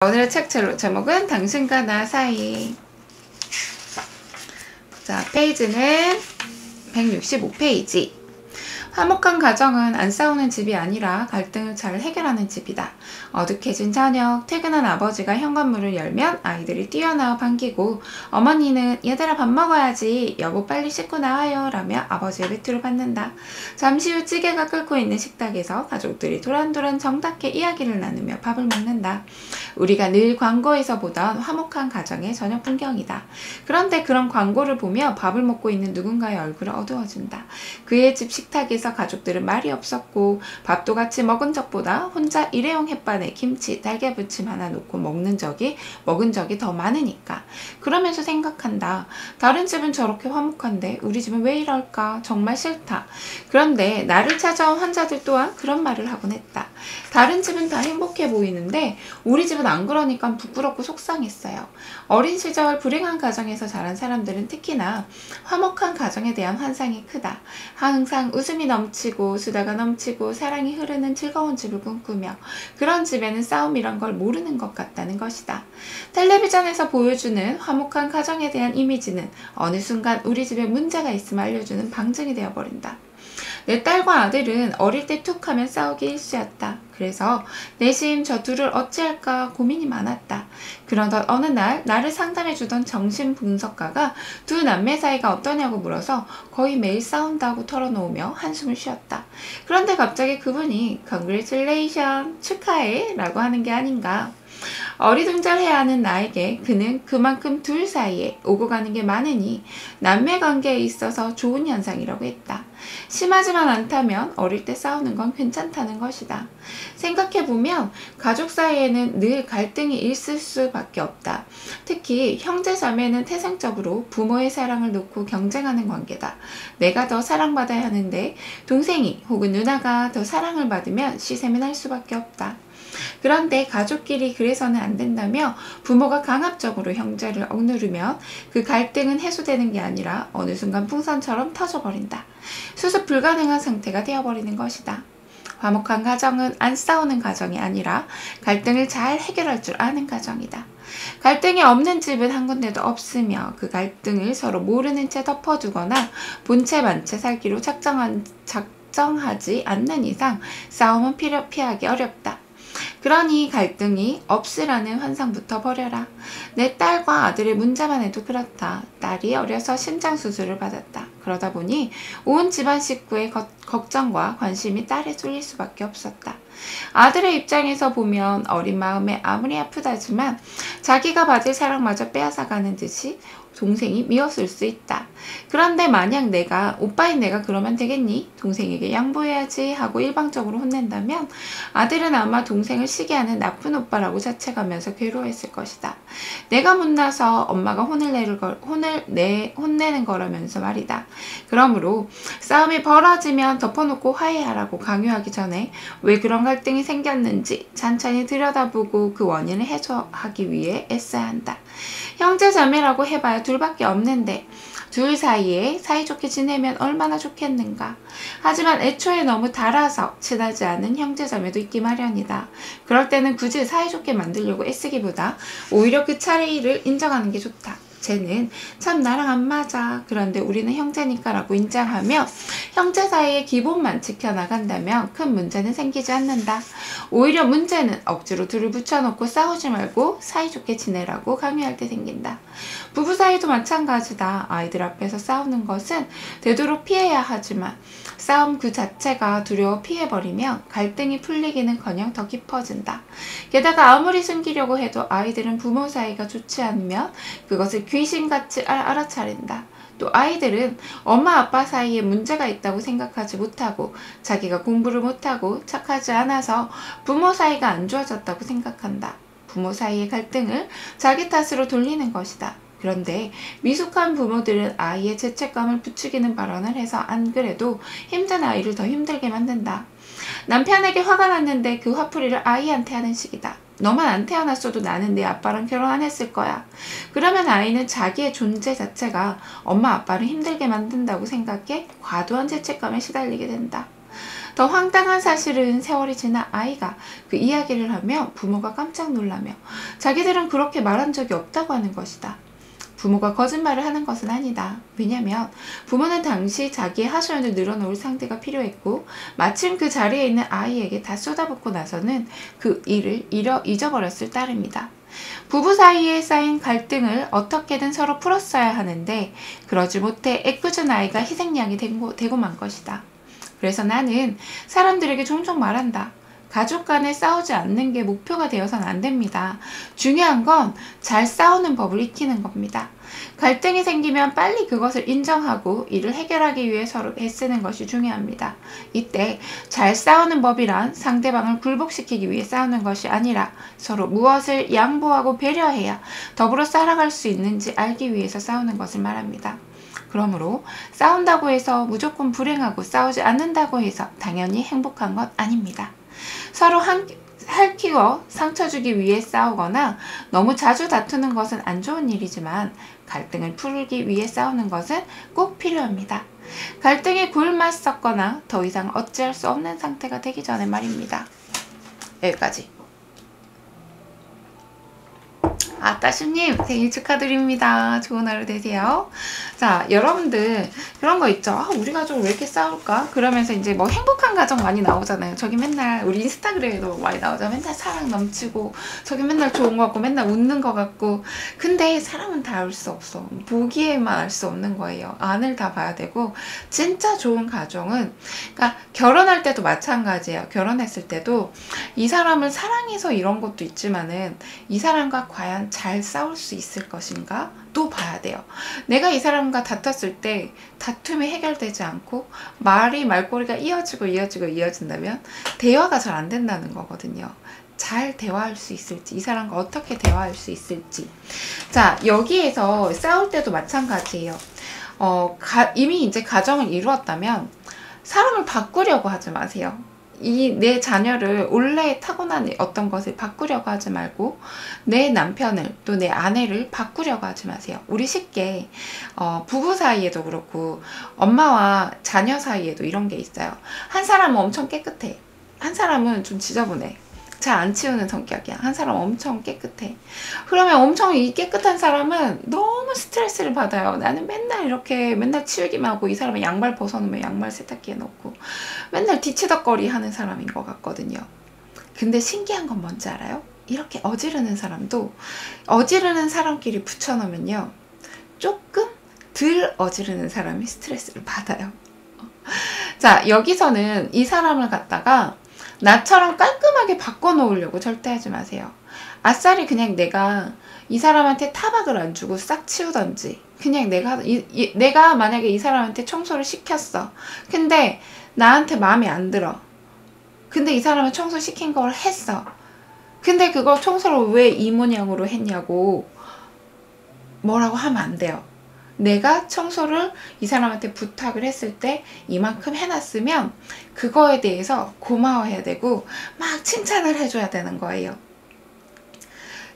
오늘의 책 제목은 당신과 나 사이. 자, 페이지는 165페이지. 화목한 가정은 안 싸우는 집이 아니라 갈등을 잘 해결하는 집이다. 어둑해진 저녁, 퇴근한 아버지가 현관문을 열면 아이들이 뛰어나와 반기고 어머니는 얘들아 밥 먹어야지, 여보 빨리 씻고 나와요 라며 아버지의 외투를 받는다. 잠시 후 찌개가 끓고 있는 식탁에서 가족들이 도란도란 정답게 이야기를 나누며 밥을 먹는다. 우리가 늘 광고에서 보던 화목한 가정의 저녁 풍경이다. 그런데 그런 광고를 보며 밥을 먹고 있는 누군가의 얼굴은 어두워진다. 그의 집 식탁에서 가족들은 말이 없었고 밥도 같이 먹은 적보다 혼자 일회용 햇반에 김치, 달걀부침 하나 놓고 먹은 적이 더 많으니까. 그러면서 생각한다. 다른 집은 저렇게 화목한데 우리 집은 왜 이럴까? 정말 싫다. 그런데 나를 찾아온 환자들 또한 그런 말을 하곤 했다. 다른 집은 다 행복해 보이는데 우리 집은 안 그러니까 부끄럽고 속상했어요. 어린 시절 불행한 가정에서 자란 사람들은 특히나 화목한 가정에 대한 환상이 크다. 항상 웃음이 넘치고 수다가 넘치고 사랑이 흐르는 즐거운 집을 꿈꾸며 그런 집에는 싸움이란 걸 모르는 것 같다는 것이다. 텔레비전에서 보여주는 화목한 가정에 대한 이미지는 어느 순간 우리 집에 문제가 있음을 알려주는 방증이 되어버린다. 내 딸과 아들은 어릴 때 툭 하면 싸우기 일쑤였다. 그래서 내심 저 둘을 어찌할까 고민이 많았다. 그러던 어느 날 나를 상담해주던 정신분석가가 두 남매 사이가 어떠냐고 물어서 거의 매일 싸운다고 털어놓으며 한숨을 쉬었다. 그런데 갑자기 그분이 Congratulations, 축하해 라고 하는 게 아닌가. 어리둥절해야 하는 나에게 그는 그만큼 둘 사이에 오고 가는 게 많으니 남매 관계에 있어서 좋은 현상이라고 했다. 심하지만 않다면 어릴 때 싸우는 건 괜찮다는 것이다. 생각해보면 가족 사이에는 늘 갈등이 있을 수밖에 없다. 특히 형제자매는 태생적으로 부모의 사랑을 놓고 경쟁하는 관계다. 내가 더 사랑받아야 하는데 동생이 혹은 누나가 더 사랑을 받으면 시샘이 날 수밖에 없다. 그런데 가족끼리 그래서는 안 된다며 부모가 강압적으로 형제를 억누르면 그 갈등은 해소되는 게 아니라 어느 순간 풍선처럼 터져버린다. 수습 불가능한 상태가 되어버리는 것이다. 화목한 가정은 안 싸우는 가정이 아니라 갈등을 잘 해결할 줄 아는 가정이다. 갈등이 없는 집은 한 군데도 없으며 그 갈등을 서로 모르는 채 덮어두거나 본체 만채 살기로 작정하지 않는 이상 싸움은 피하기 어렵다. 그러니 갈등이 없으라는 환상부터 버려라. 내 딸과 아들의 문제만 해도 그렇다. 딸이 어려서 심장수술을 받았다. 그러다 보니 온 집안 식구의 걱정과 관심이 딸에 쏠릴 수밖에 없었다. 아들의 입장에서 보면 어린 마음에 아무리 아프다지만 자기가 받을 사랑마저 빼앗아가는 듯이 동생이 미웠을 수 있다. 그런데 만약 오빠인 내가 그러면 되겠니? 동생에게 양보해야지 하고 일방적으로 혼낸다면 아들은 아마 동생을 시기하는 나쁜 오빠라고 자책하면서 괴로워했을 것이다. 내가 못나서 엄마가 혼내는 거라면서 말이다. 그러므로 싸움이 벌어지면 덮어놓고 화해하라고 강요하기 전에 왜 그런 갈등이 생겼는지 찬찬히 들여다보고 그 원인을 해소하기 위해 애써야 한다. 형제자매라고 해봐야 둘밖에 없는데 둘 사이에 사이좋게 지내면 얼마나 좋겠는가. 하지만 애초에 너무 달아서 친하지 않은 형제자매도 있기 마련이다. 그럴 때는 굳이 사이좋게 만들려고 애쓰기보다 오히려 그 차이를 인정하는 게 좋다. 쟤는 참 나랑 안 맞아. 그런데 우리는 형제니까 라고 인정하며 형제 사이의 기본만 지켜나간다면 큰 문제는 생기지 않는다. 오히려 문제는 억지로 둘을 붙여놓고 싸우지 말고 사이좋게 지내라고 강요할 때 생긴다. 부부 사이도 마찬가지다. 아이들 앞에서 싸우는 것은 되도록 피해야 하지만 싸움 그 자체가 두려워 피해버리면 갈등이 풀리기는커녕 더 깊어진다. 게다가 아무리 숨기려고 해도 아이들은 부모 사이가 좋지 않으면 그것을 귀신같이 알아차린다. 또 아이들은 엄마 아빠 사이에 문제가 있다고 생각하지 못하고 자기가 공부를 못하고 착하지 않아서 부모 사이가 안 좋아졌다고 생각한다. 부모 사이의 갈등을 자기 탓으로 돌리는 것이다. 그런데 미숙한 부모들은 아이의 죄책감을 부추기는 발언을 해서 안 그래도 힘든 아이를 더 힘들게 만든다. 남편에게 화가 났는데 그 화풀이를 아이한테 하는 식이다. 너만 안 태어났어도 나는 내 아빠랑 결혼 안 했을 거야. 그러면 아이는 자기의 존재 자체가 엄마 아빠를 힘들게 만든다고 생각해 과도한 죄책감에 시달리게 된다. 더 황당한 사실은 세월이 지나 아이가 그 이야기를 하며 부모가 깜짝 놀라며 자기들은 그렇게 말한 적이 없다고 하는 것이다. 부모가 거짓말을 하는 것은 아니다. 왜냐면 부모는 당시 자기의 하소연을 늘어놓을 상대가 필요했고 마침 그 자리에 있는 아이에게 다 쏟아붓고 나서는 그 일을 잊어버렸을 따름이다. 부부 사이에 쌓인 갈등을 어떻게든 서로 풀었어야 하는데 그러지 못해 애꿎은 아이가 희생양이 되고 만 것이다. 그래서 나는 사람들에게 종종 말한다. 가족 간에 싸우지 않는 게 목표가 되어서는 안 됩니다. 중요한 건 잘 싸우는 법을 익히는 겁니다. 갈등이 생기면 빨리 그것을 인정하고 이를 해결하기 위해 서로 애쓰는 것이 중요합니다. 이때 잘 싸우는 법이란 상대방을 굴복시키기 위해 싸우는 것이 아니라 서로 무엇을 양보하고 배려해야 더불어 살아갈 수 있는지 알기 위해서 싸우는 것을 말합니다. 그러므로 싸운다고 해서 무조건 불행하고 싸우지 않는다고 해서 당연히 행복한 것 아닙니다. 서로 핥히고 상처 주기 위해 싸우거나 너무 자주 다투는 것은 안 좋은 일이지만 갈등을 풀기 위해 싸우는 것은 꼭 필요합니다. 갈등에 굴만 썩거나 더 이상 어찌할 수 없는 상태가 되기 전에 말입니다. 여기까지. 따심님 생일 축하드립니다. 좋은 하루 되세요. 자, 여러분들 그런 거 있죠. 우리 가족 왜 이렇게 싸울까? 그러면서 이제 뭐 행복한 가정 많이 나오잖아요. 저기 맨날 우리 인스타그램에도 많이 나오죠. 맨날 사랑 넘치고 저기 맨날 좋은 거 같고 맨날 웃는 거 같고. 근데 사람은 다 알 수 없어. 보기에만 알 수 없는 거예요. 안을 다 봐야 되고 진짜 좋은 가정은 그러니까 결혼할 때도 마찬가지예요. 결혼했을 때도 이 사람을 사랑해서 이런 것도 있지만은 이 사람과 과연 잘 싸울 수 있을 것인가? 또 봐야 돼요. 내가 이 사람과 다퉜을 때 다툼이 해결되지 않고 말꼬리가 이어진다면 대화가 잘 안 된다는 거거든요. 잘 대화할 수 있을지, 이 사람과 어떻게 대화할 수 있을지. 자, 여기에서 싸울 때도 마찬가지예요. 이미 이제 가정을 이루었다면 사람을 바꾸려고 하지 마세요. 내 자녀를 원래 타고난 어떤 것을 바꾸려고 하지 말고 내 남편을 또 내 아내를 바꾸려고 하지 마세요. 우리 쉽게 부부 사이에도 그렇고 엄마와 자녀 사이에도 이런 게 있어요. 한 사람은 엄청 깨끗해. 한 사람은 좀 지저분해. 잘 안 치우는 성격이야. 한 사람 엄청 깨끗해. 그러면 엄청 이 깨끗한 사람은 너무 스트레스를 받아요. 나는 맨날 치우기만 하고 이 사람은 양발 벗어놓으면 양말 세탁기에 넣고 맨날 뒤치덕거리 하는 사람인 것 같거든요. 근데 신기한 건 뭔지 알아요? 이렇게 어지르는 사람도 어지르는 사람끼리 붙여놓으면요. 조금 덜 어지르는 사람이 스트레스를 받아요. 자, 여기서는 이 사람을 갖다가 나처럼 깔끔하게 바꿔놓으려고 절대 하지 마세요. 아싸리 그냥 내가 이 사람한테 타박을 안 주고 싹 치우던지 그냥 내가 만약에 이 사람한테 청소를 시켰어. 근데 나한테 마음에 안 들어. 근데 이 사람은 청소 시킨 걸 했어. 근데 그걸 청소를 왜 이 모양으로 했냐고 뭐라고 하면 안 돼요. 내가 청소를 이 사람한테 부탁을 했을 때 이만큼 해놨으면 그거에 대해서 고마워해야 되고 막 칭찬을 해줘야 되는 거예요.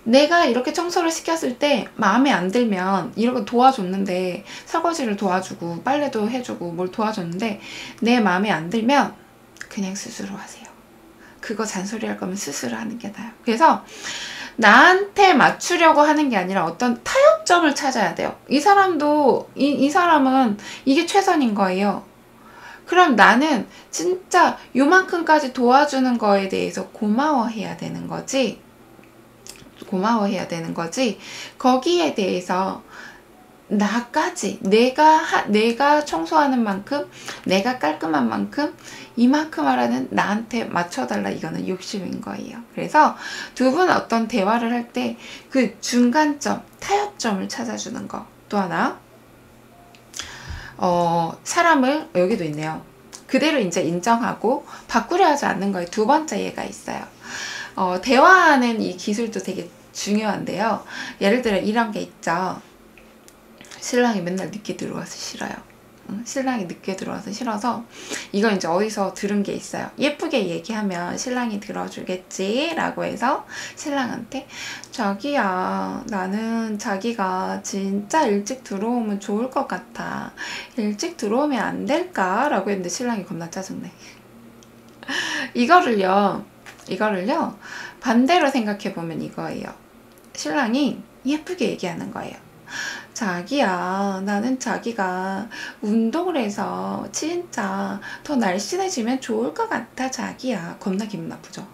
내가 이렇게 청소를 시켰을 때 마음에 안 들면 이렇게 도와줬는데 설거지를 도와주고 빨래도 해주고 뭘 도와줬는데 내 마음에 안 들면 그냥 스스로 하세요. 그거 잔소리 할 거면 스스로 하는 게 나아요. 그래서 나한테 맞추려고 하는 게 아니라 어떤 타협점을 찾아야 돼요. 이 사람은 이게 최선인 거예요. 그럼 나는 진짜 요만큼까지 도와주는 거에 대해서 고마워해야 되는 거지. 거기에 대해서 나까지 내가 청소하는 만큼 내가 깔끔한 만큼 이만큼 하라는 나한테 맞춰달라, 이거는 욕심인 거예요. 그래서 두 분 어떤 대화를 할 때 그 중간점, 타협점을 찾아주는 거. 또 하나 사람을 여기도 있네요. 그대로 이제 인정하고 바꾸려 하지 않는 거에 두 번째 예가 있어요. 대화하는 이 기술도 되게 중요한데요. 예를 들어 이런 게 있죠. 신랑이 맨날 늦게 들어와서 싫어요. 신랑이 늦게 들어와서 싫어서 이거 이제 어디서 들은 게 있어요. 예쁘게 얘기하면 신랑이 들어주겠지 라고 해서 신랑한테 자기야, 나는 자기가 진짜 일찍 들어오면 좋을 것 같아. 일찍 들어오면 안 될까? 라고 했는데 신랑이 겁나 짜증내. 이거를요 반대로 생각해 보면 이거예요. 신랑이 예쁘게 얘기하는 거예요. 자기야, 나는 자기가 운동을 해서 진짜 더 날씬해지면 좋을 것 같아, 자기야. 겁나 기분 나쁘죠?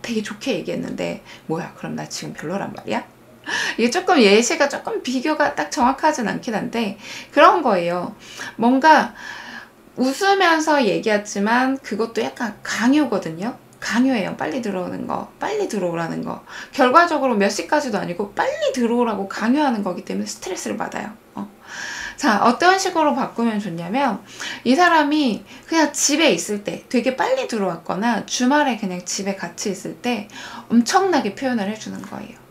되게 좋게 얘기했는데 뭐야, 그럼 나 지금 별로란 말이야? 이게 조금 예시가 조금 비교가 딱 정확하진 않긴 한데 그런 거예요. 뭔가 웃으면서 얘기했지만 그것도 약간 강요거든요. 강요해요. 빨리 들어오는 거, 빨리 들어오라는 거. 결과적으로 몇 시까지도 아니고 빨리 들어오라고 강요하는 거기 때문에 스트레스를 받아요. 자, 어떤 식으로 바꾸면 좋냐면 이 사람이 그냥 집에 있을 때 되게 빨리 들어왔거나 주말에 그냥 집에 같이 있을 때 엄청나게 표현을 해주는 거예요.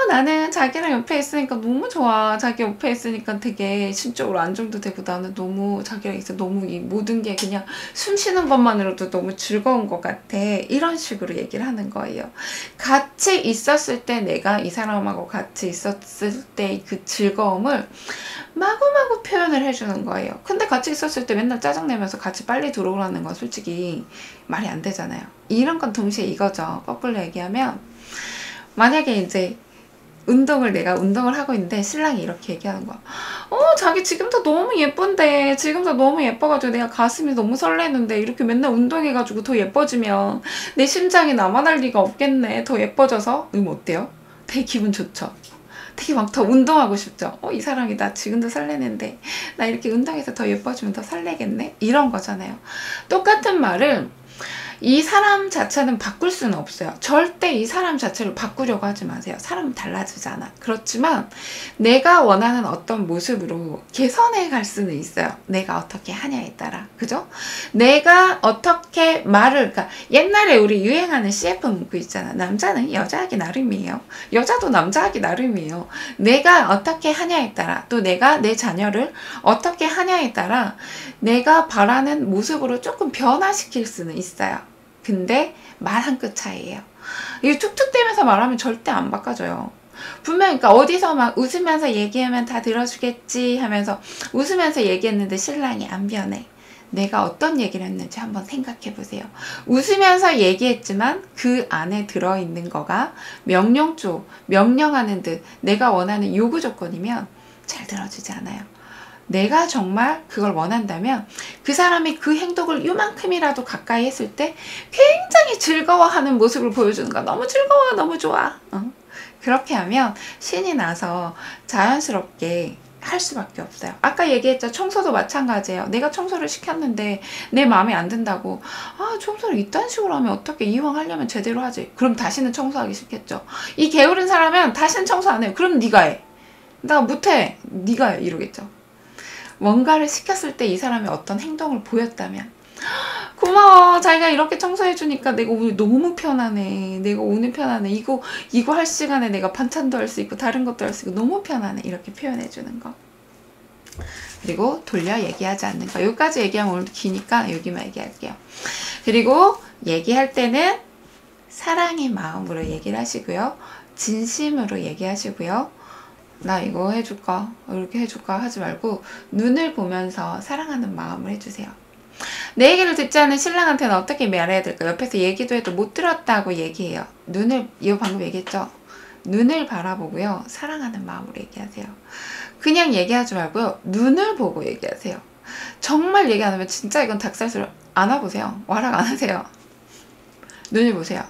나는 자기랑 옆에 있으니까 너무 좋아. 자기 옆에 있으니까 되게 심적으로 안정도 되고 나는 너무 자기랑 있어 너무 이 모든 게 그냥 숨 쉬는 것만으로도 너무 즐거운 것 같아. 이런 식으로 얘기를 하는 거예요. 같이 있었을 때 내가 이 사람하고 같이 있었을 때 그 즐거움을 마구마구 표현을 해주는 거예요. 근데 같이 있었을 때 맨날 짜증내면서 같이 빨리 들어오라는 건 솔직히 말이 안 되잖아요. 이런 건 동시에 이거죠. 거꾸로 얘기하면 만약에 이제 내가 운동을 하고 있는데 신랑이 이렇게 얘기하는 거야. 자기 지금도 너무 예쁜데 지금도 너무 예뻐가지고 내가 가슴이 너무 설레는데 이렇게 맨날 운동해가지고 더 예뻐지면 내 심장이 남아날 리가 없겠네. 더 예뻐져서. 이러면 어때요? 되게 기분 좋죠? 되게 막 더 운동하고 싶죠? 이 사람이 나 지금도 설레는데 나 이렇게 운동해서 더 예뻐지면 더 설레겠네? 이런 거잖아요. 똑같은 말을 이 사람 자체는 바꿀 수는 없어요. 절대 이 사람 자체를 바꾸려고 하지 마세요. 사람은 달라지잖아. 그렇지만 내가 원하는 어떤 모습으로 개선해 갈 수는 있어요. 내가 어떻게 하냐에 따라. 그죠? 내가 어떻게 말을, 그러니까 옛날에 우리 유행하는 CF 문구 있잖아. 남자는 여자하기 나름이에요. 여자도 남자하기 나름이에요. 내가 어떻게 하냐에 따라, 또 내가 내 자녀를 어떻게 하냐에 따라 내가 바라는 모습으로 조금 변화시킬 수는 있어요. 근데 말 한 끗 차이예요. 이게 툭툭대면서 말하면 절대 안 바꿔져요. 분명히 그러니까 어디서 막 웃으면서 얘기하면 다 들어주겠지 하면서 웃으면서 얘기했는데 신랑이 안 변해. 내가 어떤 얘기를 했는지 한번 생각해 보세요. 웃으면서 얘기했지만 그 안에 들어있는 거가 명령조, 명령하는 듯 내가 원하는 요구 조건이면 잘 들어주지 않아요. 내가 정말 그걸 원한다면 그 사람이 그 행동을 요만큼이라도 가까이 했을 때 굉장히 즐거워하는 모습을 보여주는 거야. 너무 즐거워, 너무 좋아. 그렇게 하면 신이 나서 자연스럽게 할 수밖에 없어요. 아까 얘기했죠. 청소도 마찬가지예요. 내가 청소를 시켰는데 내 마음에 안 든다고 청소를 이딴 식으로 하면 어떻게 이왕 하려면 제대로 하지. 그럼 다시는 청소하기 싫겠죠. 이 게으른 사람은 다시는 청소 안 해요. 그럼 네가 해. 나 못해. 네가 해. 이러겠죠. 뭔가를 시켰을 때 이 사람이 어떤 행동을 보였다면 고마워. 자기가 이렇게 청소해주니까 내가 오늘 너무 편하네. 내가 오늘 편하네. 이거 할 시간에 내가 반찬도 할 수 있고 다른 것도 할 수 있고 너무 편하네. 이렇게 표현해주는 거. 그리고 돌려 얘기하지 않는 거. 여기까지 얘기하면 오늘도 기니까 여기만 얘기할게요. 그리고 얘기할 때는 사랑의 마음으로 얘기를 하시고요. 진심으로 얘기하시고요. 나 이거 해줄까? 이렇게 해줄까? 하지 말고 눈을 보면서 사랑하는 마음을 해주세요. 내 얘기를 듣지 않는 신랑한테는 어떻게 말해야 될까? 옆에서 얘기도 해도 못 들었다고 얘기해요. 이거 방금 얘기했죠? 눈을 바라보고요. 사랑하는 마음으로 얘기하세요. 그냥 얘기하지 말고요. 눈을 보고 얘기하세요. 정말 얘기 안 하면 진짜 이건 닭살스러워. 안아보세요. 와락 안 하세요. 눈을 보세요.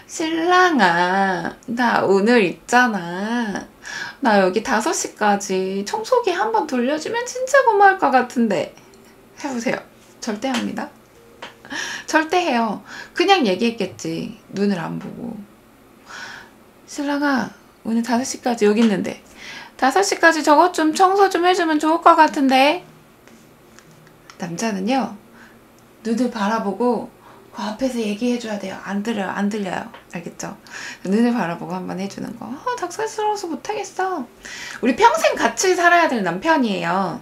신랑아, 나 오늘 있잖아. 나 여기 5시까지 청소기 한번 돌려주면 진짜 고마울 것 같은데. 해보세요. 절대 합니다. 절대 해요. 그냥 얘기했겠지. 눈을 안 보고. 신랑아, 오늘 5시까지 여기 있는데 5시까지 저것 좀 청소 좀 해주면 좋을 것 같은데. 남자는요, 눈을 바라보고 그 앞에서 얘기해줘야 돼요. 안 들려요. 알겠죠? 눈을 바라보고 한번 해주는 거. 닭살스러워서 못하겠어. 우리 평생 같이 살아야 될 남편이에요.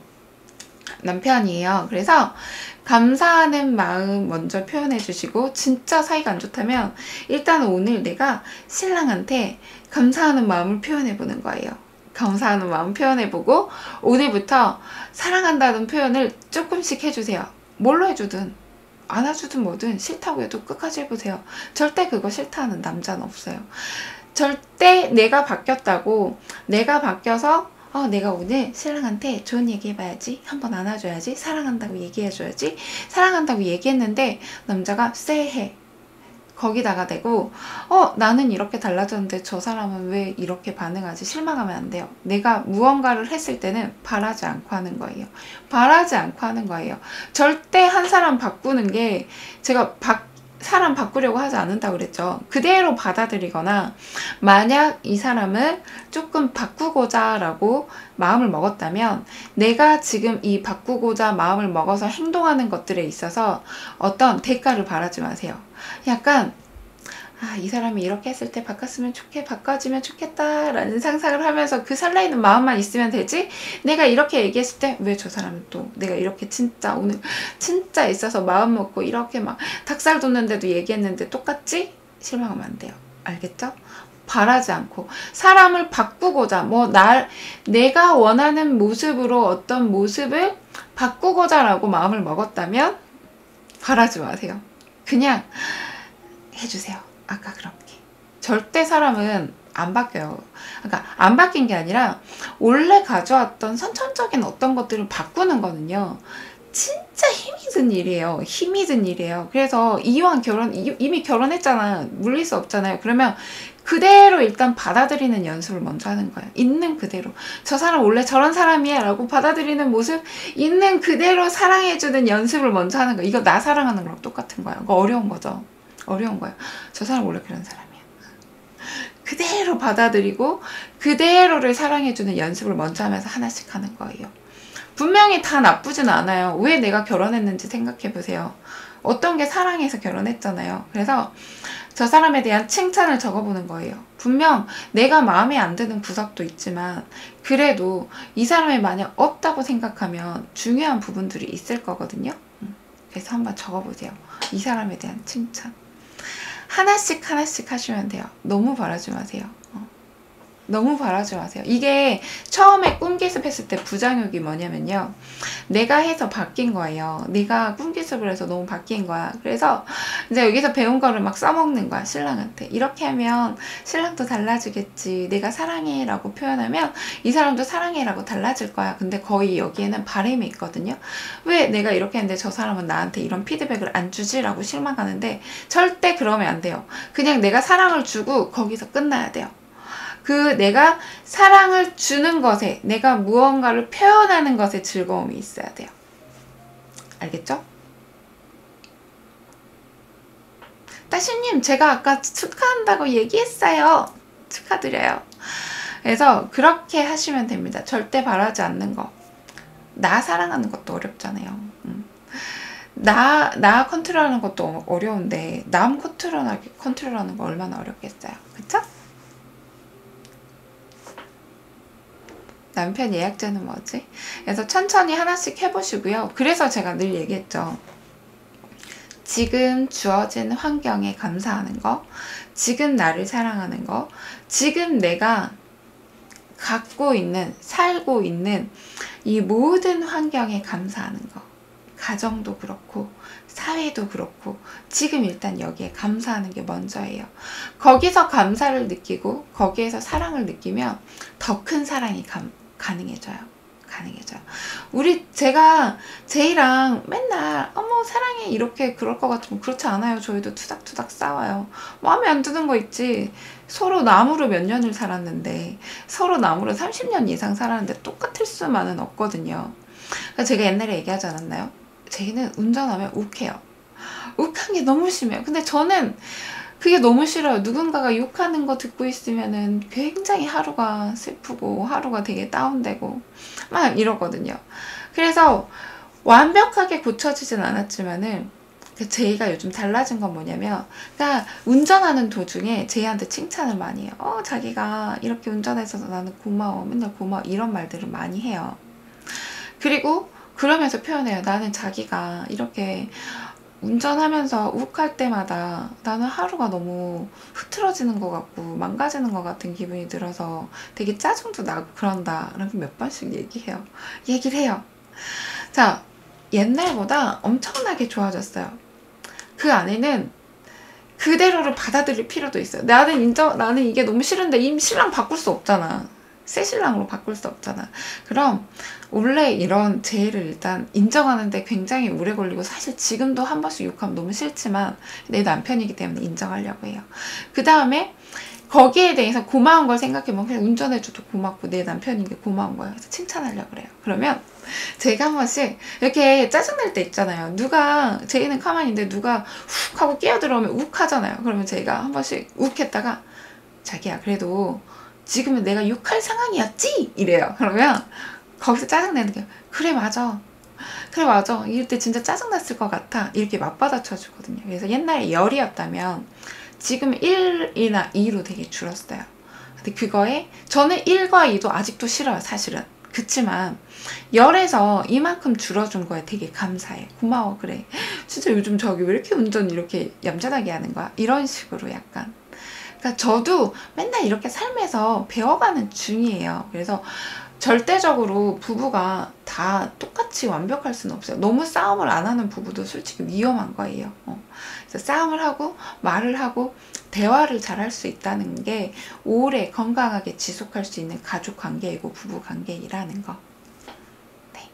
그래서 감사하는 마음 먼저 표현해 주시고, 진짜 사이가 안 좋다면 일단 오늘 내가 신랑한테 감사하는 마음을 표현해 보는 거예요. 감사하는 마음 표현해 보고 오늘부터 사랑한다는 표현을 조금씩 해주세요. 뭘로 해주든 안아주든 뭐든 싫다고 해도 끝까지 해보세요. 절대 그거 싫다는 남자는 없어요. 절대 내가 바뀌었다고, 내가 바뀌어서 내가 오늘 신랑한테 좋은 얘기 해봐야지, 한번 안아줘야지, 사랑한다고 얘기해줘야지, 사랑한다고 얘기했는데 남자가 쎄해. 거기다가 대고 나는 이렇게 달라졌는데 저 사람은 왜 이렇게 반응하지? 실망하면 안 돼요. 내가 무언가를 했을 때는 바라지 않고 하는 거예요. 바라지 않고 하는 거예요. 절대 한 사람 바꾸는 게, 제가 사람 바꾸려고 하지 않는다고 그랬죠. 그대로 받아들이거나, 만약 이 사람을 조금 바꾸고자 라고 마음을 먹었다면, 내가 지금 이 바꾸고자 마음을 먹어서 행동하는 것들에 있어서 어떤 대가를 바라지 마세요. 약간 이 사람이 이렇게 했을 때 바꿔지면 좋겠다 라는 상상을 하면서 그 설레이는 마음만 있으면 되지, 내가 이렇게 얘기했을 때 왜 저 사람은 또 내가 이렇게 진짜 오늘 진짜 있어서 마음 먹고 이렇게 막 닭살 돋는데도 얘기했는데 똑같지? 실망하면 안 돼요. 알겠죠? 바라지 않고 사람을 바꾸고자, 내가 원하는 모습으로 어떤 모습을 바꾸고자 라고 마음을 먹었다면 바라지 마세요. 그냥 해주세요. 아까 그렇게. 절대 사람은 안 바뀌어요. 그러니까 안 바뀐 게 아니라 원래 가져왔던 선천적인 어떤 것들을 바꾸는 거는요, 진짜 힘이 든 일이에요. 힘이 든 일이에요. 그래서 이왕 이미 결혼했잖아. 물릴 수 없잖아요. 그러면 그대로 일단 받아들이는 연습을 먼저 하는 거예요. 있는 그대로. 저 사람 원래 저런 사람이야 라고 받아들이는 모습, 있는 그대로 사랑해주는 연습을 먼저 하는 거예요. 이거 나 사랑하는 거랑 똑같은 거예요. 이거 어려운 거죠. 어려운 거예요. 저 사람 원래 그런 사람이야. 그대로 받아들이고 그대로를 사랑해주는 연습을 먼저 하면서 하나씩 하는 거예요. 분명히 다 나쁘진 않아요. 왜 내가 결혼했는지 생각해보세요. 어떤 게 사랑해서 결혼했잖아요. 그래서 저 사람에 대한 칭찬을 적어보는 거예요. 분명 내가 마음에 안 드는 구석도 있지만 그래도 이 사람이 만약 없다고 생각하면 중요한 부분들이 있을 거거든요. 그래서 한번 적어보세요. 이 사람에 대한 칭찬. 하나씩 하시면 돼요. 너무 바라지 마세요. 너무 바라지 마세요. 이게 처음에 꿈기습 했을 때 부작용이 뭐냐면요, 내가 해서 바뀐 거예요. 내가 꿈기습을 해서 너무 바뀐 거야. 그래서 이제 여기서 배운 거를 막 써먹는 거야, 신랑한테. 이렇게 하면 신랑도 달라지겠지, 내가 사랑해 라고 표현하면 이 사람도 사랑해 라고 달라질 거야. 근데 거의 여기에는 바람이 있거든요. 왜 내가 이렇게 했는데 저 사람은 나한테 이런 피드백을 안 주지? 라고 실망하는데 절대 그러면 안 돼요. 그냥 내가 사랑을 주고 거기서 끝나야 돼요. 내가 사랑을 주는 것에, 내가 무언가를 표현하는 것에 즐거움이 있어야 돼요. 알겠죠? 따시님, 제가 아까 축하한다고 얘기했어요. 축하드려요. 그래서 그렇게 하시면 됩니다. 절대 바라지 않는 거. 나 사랑하는 것도 어렵잖아요. 나 컨트롤하는 것도 어려운데 남 컨트롤하는 거 얼마나 어렵겠어요. 그쵸? 남편 예약제는 뭐지? 그래서 천천히 하나씩 해보시고요. 그래서 제가 늘 얘기했죠. 지금 주어진 환경에 감사하는 거, 지금 나를 사랑하는 거, 지금 내가 갖고 있는, 살고 있는 이 모든 환경에 감사하는 거. 가정도 그렇고 사회도 그렇고 지금 일단 여기에 감사하는 게 먼저예요. 거기서 감사를 느끼고 거기에서 사랑을 느끼면 더 큰 사랑이 가능해져요. 제가 제이랑 맨날 어머 사랑해 이렇게 그럴 것 같으면 그렇지 않아요. 저희도 투닥투닥 싸워요. 마음에 안 드는 거 있지. 서로 나무로 몇 년을 살았는데, 서로 나무로 30년 이상 살았는데 똑같을 수만은 없거든요. 그러니까 제가 옛날에 얘기하지 않았나요? 제이는 운전하면 욱해요. 욱한 게 너무 심해요. 근데 저는 그게 너무 싫어요. 누군가가 욕하는 거 듣고 있으면은 굉장히 하루가 슬프고 하루가 되게 다운되고 막 이러거든요. 그래서 완벽하게 고쳐지진 않았지만은 제이가 요즘 달라진 건 뭐냐면, 그러니까 운전하는 도중에 제이한테 칭찬을 많이 해요. 자기가 이렇게 운전해서 나는 고마워, 맨날 고마워, 이런 말들을 많이 해요. 그리고 그러면서 표현해요. 나는 자기가 이렇게 운전하면서 욱할 때마다 나는 하루가 너무 흐트러지는 것 같고 망가지는 것 같은 기분이 들어서 되게 짜증도 나고 그런다 라고 몇 번씩 얘기를 해요. 자, 옛날보다 엄청나게 좋아졌어요. 그 안에는 그대로를 받아들일 필요도 있어요. 나는 이게 너무 싫은데 이 신랑 바꿀 수 없잖아. 새 신랑으로 바꿀 수 없잖아. 그럼 원래 이런 죄를 일단 인정하는데 굉장히 오래 걸리고, 사실 지금도 한 번씩 욕하면 너무 싫지만 내 남편이기 때문에 인정하려고 해요. 그 다음에 거기에 대해서 고마운 걸 생각해보면 그냥 운전해줘도 고맙고 내 남편인 게 고마운 거예요. 그래서 칭찬하려고 그래요. 그러면 제가 한 번씩 이렇게 짜증날 때 있잖아요. 제이는 가만히 있는데 누가 훅 하고 끼어들어오면 욱 하잖아요. 그러면 제가 한 번씩 욱 했다가 자기야 그래도 지금은 내가 욕할 상황이었지? 이래요. 그러면 거기서 짜증내는 게 그래 맞아. 이럴 때 진짜 짜증났을 것 같아. 이렇게 맞받아쳐 주거든요. 그래서 옛날에 열이었다면 지금 1이나 2로 되게 줄었어요. 근데 그거에 저는 1과 2도 아직도 싫어요. 사실은. 그치만 열에서 이만큼 줄어준 거에 되게 감사해. 고마워. 그래. 진짜 요즘 저기 왜 이렇게 운전 이렇게 얌전하게 하는 거야? 이런 식으로 약간. 그러니까 저도 맨날 이렇게 삶에서 배워가는 중이에요. 그래서 절대적으로 부부가 다 똑같이 완벽할 수는 없어요. 너무 싸움을 안 하는 부부도 솔직히 위험한 거예요. 그래서 싸움을 하고 말을 하고 대화를 잘 할 수 있다는 게 오래 건강하게 지속할 수 있는 가족 관계이고 부부 관계이라는 거. 네.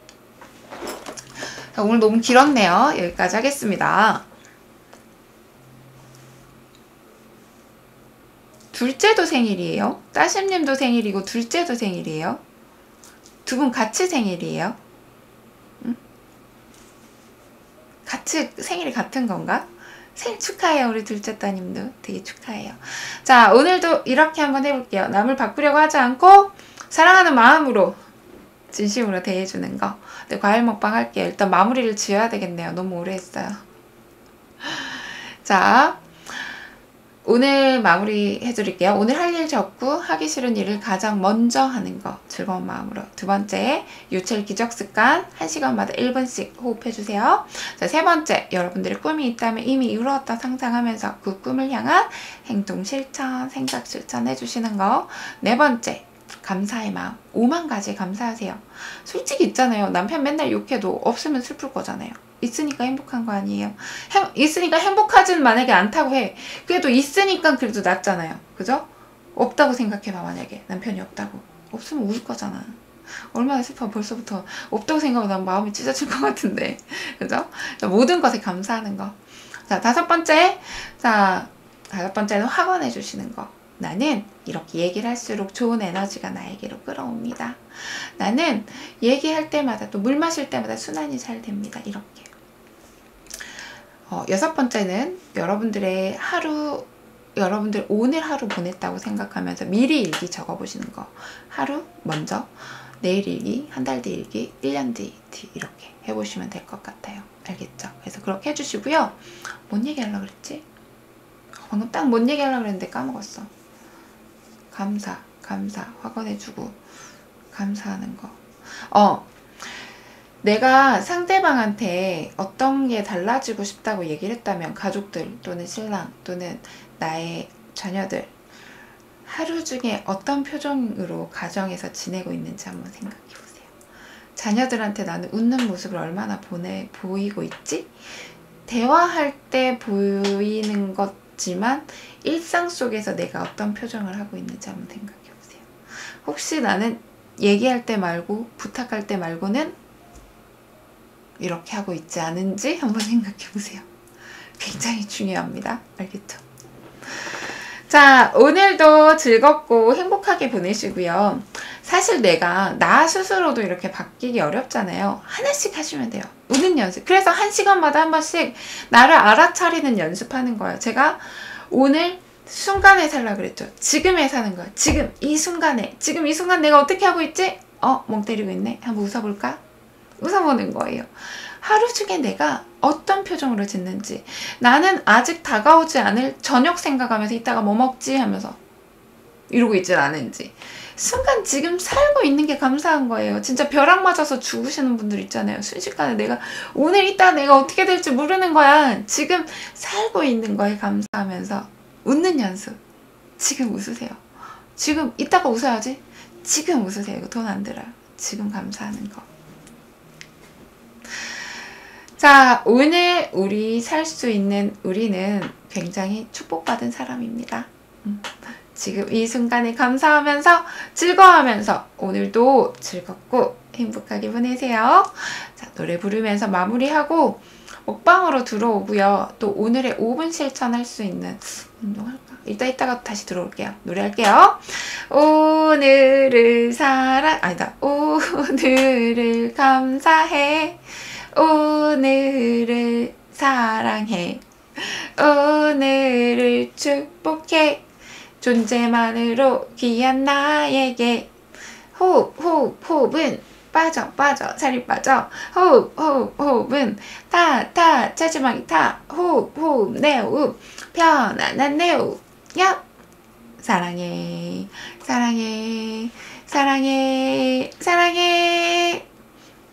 자, 오늘 너무 길었네요. 여기까지 하겠습니다. 둘째도 생일이에요. 따심님도 생일이고 둘째도 생일이에요. 두 분 같이 생일이에요? 응? 같이 생일이 같은 건가? 생일 축하해요. 우리 둘째 따님도 되게 축하해요. 자, 오늘도 이렇게 한번 해볼게요. 남을 바꾸려고 하지 않고 사랑하는 마음으로 진심으로 대해주는 거. 네, 과일 먹방 할게요. 일단 마무리를 지어야 되겠네요. 너무 오래 했어요. 자, 오늘 마무리 해드릴게요. 오늘 할 일 적고 하기 싫은 일을 가장 먼저 하는 거. 즐거운 마음으로. 두 번째, 유첼 기적습관 1시간마다 1분씩 호흡해주세요. 자, 세 번째, 여러분들의 꿈이 있다면 이미 이루었다 상상하면서 그 꿈을 향한 행동 실천, 생각 실천 해주시는 거. 네 번째, 감사의 마음. 5만 가지 감사하세요. 솔직히 있잖아요. 남편 맨날 욕해도 없으면 슬플 거잖아요. 있으니까 행복한 거 아니에요? 있으니까 행복하진 만약에 않다고 해. 그래도 있으니까 그래도 낫잖아요. 그죠? 없다고 생각해봐. 만약에 남편이 없다고. 없으면 울 거잖아. 얼마나 슬퍼. 벌써부터 없다고 생각하면 난 마음이 찢어질 것 같은데. 그죠? 모든 것에 감사하는 거. 자, 다섯 번째는 확언해 주시는 거. 나는 이렇게 얘기를 할수록 좋은 에너지가 나에게로 끌어옵니다. 나는 얘기할 때마다 또 물 마실 때마다 순환이 잘 됩니다. 이렇게. 여섯 번째는 여러분들 오늘 하루 보냈다고 생각하면서 미리 일기 적어보시는 거. 하루 먼저, 내일 일기, 한 달 뒤 일기, 1년 뒤 이렇게 해보시면 될 것 같아요. 알겠죠? 그래서 그렇게 해주시고요. 뭔 얘기 하려고 그랬지? 방금 딱 뭔 얘기 하려고 그랬는데 까먹었어. 감사 확언해주고 감사하는 거. 내가 상대방한테 어떤 게 달라지고 싶다고 얘기를 했다면 가족들 또는 신랑 또는 나의 자녀들 하루 중에 어떤 표정으로 가정에서 지내고 있는지 한번 생각해 보세요. 자녀들한테 나는 웃는 모습을 얼마나 보이고 있지? 대화할 때 보이는 것지만 일상 속에서 내가 어떤 표정을 하고 있는지 한번 생각해 보세요. 혹시 나는 얘기할 때 말고 부탁할 때 말고는 이렇게 하고 있지 않은지 한번 생각해 보세요. 굉장히 중요합니다. 알겠죠? 자, 오늘도 즐겁고 행복하게 보내시고요. 사실 내가 나 스스로도 이렇게 바뀌기 어렵잖아요. 하나씩 하시면 돼요. 웃는 연습. 그래서 1시간마다 한 번씩 나를 알아차리는 연습하는 거예요. 제가 오늘 순간에 살라 그랬죠. 지금에 사는 거야. 지금 이 순간 내가 어떻게 하고 있지? 멍 때리고 있네. 한번 웃어볼까? 웃어보는 거예요. 하루 중에 내가 어떤 표정으로 짓는지, 나는 아직 다가오지 않을 저녁 생각하면서 이따가 뭐 먹지 하면서 이러고 있진 않은지, 순간 지금 살고 있는 게 감사한 거예요. 진짜 벼락 맞아서 죽으시는 분들 있잖아요. 순식간에 이따 내가 어떻게 될지 모르는 거야. 지금 살고 있는 거에 감사하면서 웃는 연습. 지금 웃으세요. 지금 이따가 웃어야지. 지금 웃으세요. 이거 돈 안 들어요. 지금 감사하는 거. 자, 오늘 우리 살 수 있는 우리는 굉장히 축복받은 사람입니다. 지금 이 순간에 감사하면서 즐거워하면서 오늘도 즐겁고 행복하게 보내세요. 자, 노래 부르면서 마무리하고 먹방으로 들어오고요. 또 오늘의 5분 실천할 수 있는 운동할까? 이따가 다시 들어올게요. 노래할게요. 오늘을 오늘을 감사해. 오늘을 사랑해. 오늘을 축복해. 존재만으로 귀한 나에게. 호흡은 빠져 살이 빠져. 호흡은 타 체지방이 타. 호흡 내 호흡 편안한 내 호흡. 야 사랑해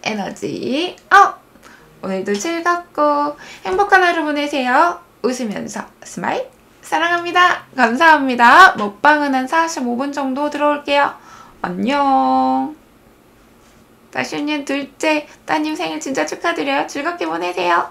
에너지 오늘도 즐겁고 행복한 하루 보내세요. 웃으면서 스마일. 사랑합니다. 감사합니다. 먹방은 한 45분 정도 들어올게요. 안녕. 다시님 둘째 따님 생일 진짜 축하드려요. 즐겁게 보내세요.